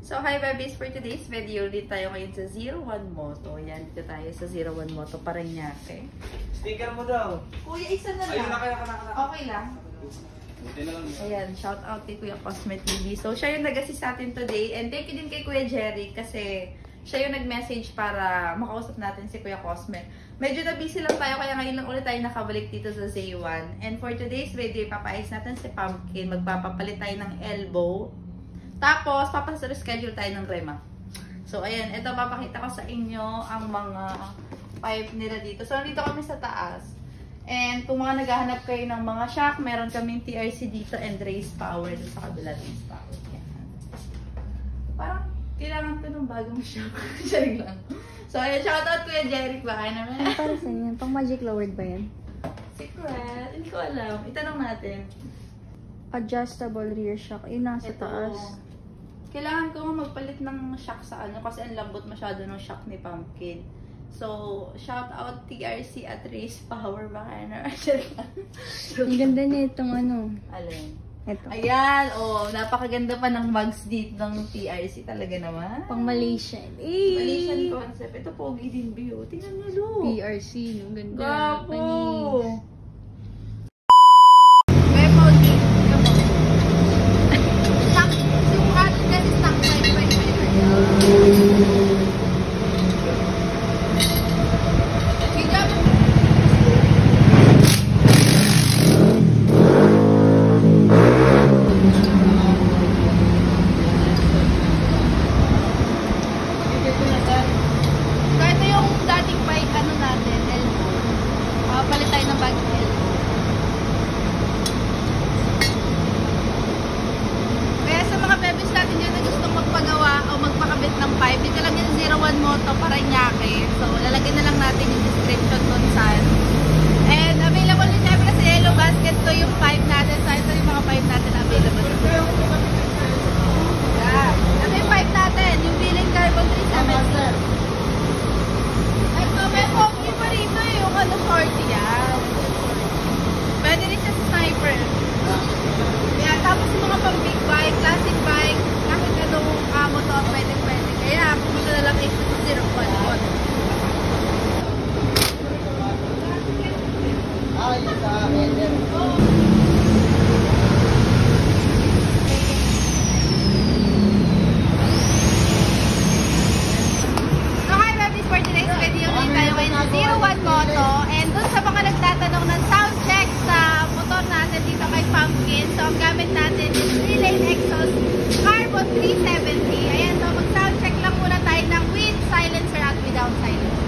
So, hi babies! For today's video, ulit tayo ngayon sa 01 Moto. Yan, dito tayo sa 01 Moto, Parañaque. Sticker mo daw. Kuya, isa na lang. Ayun, naka. Okay lang. Ayan, shout out kay Kuya Cosme TV. So, siya yung nag-assist sa atin today. And thank you din kay Kuya Jerry kasi siya yung nag-message para makausap natin si Kuya Cosme. Medyo na busy lang tayo kaya ngayon lang ulit tayo nakabalik dito sa Z1. And for today's video, ipapaayos natin si Pumpkin. Magpapapalit tayo ng elbow. Tapos, schedule tayo ng rema. So, ayan. Ito, papakita ko sa inyo ang mga pipe nila dito. So, nandito kami sa taas. And kung mga naghahanap kayo ng mga shock, meron kaming TRC dito and race power dito sa kabila race power. Yan. Parang, kailangan ko ng bagong shock. Sharing lang. So, ayan. Shoutout Kuya Jeric. Baka naman. Ano para sa yan? Pang magic lowered ba yan? Secret. Hindi ko alam. Itanong natin. Adjustable rear shock. Yung nasa Ito. taas. Kailangan ko magpalit ng shock sa ano kasi ang lambot masyado ng shock ni Pumpkin. So, shout out TRC at Race Power baka na. Ang ganda niya itong ano. Alin? Ito. Ayan, oh, napakaganda pa ng mugs dito ng TRC talaga naman. Pang Malaysian. Malaysian concept. Ito pogi din, Bio. Tingnan mo, lo. PRC. Ang ganda. Gapo. Panis. May pogi. Stock. Yung ano na stock 5.5. Dito lang yung 01 Moto Parañaque. So, lalagyan na lang natin yung description dun saan. And available din syempre sa Yellow Basket. So, yung pipe natin. So, ito yung mga pipe natin available. Yeah. Ito yung pipe natin. Yung Billing Carbon 370. Ito, may pogi pa rito yung ano shorty yan. Pwede rin siya sa sniper. Yeah, tapos yung mga pang big bike, classic bike, kahit anong motor, pwede. Kaya, pumunta na lang kayo sa 01 Moto. So, hi babies, for today's video, ulit tayo ngayon sa 01 Moto. And dun sa mga nagtatanong ng sound check sa motor natin dito kay Pumpkin. So, ang gamit natin is 3-lane exhaust Carbon 370. Ayan, so mag-sound check lang muna tayo ng with silencer at without silencer.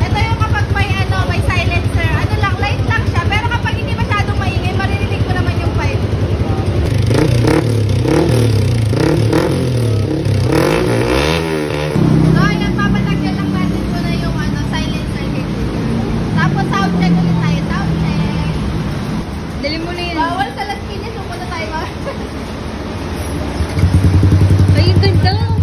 Ito yung kapag may silencer, ano lang, light lang siya. Pero kapag hindi masyadong maingay, maririnig mo naman yung pipe. So, ayan, papatagyan lang natin muna yung silencer kit. Tapos sound check ulit tayo, sound check. Dali mo na yun. Bawal sa last minute, muna tayo. Ay, yung ganda.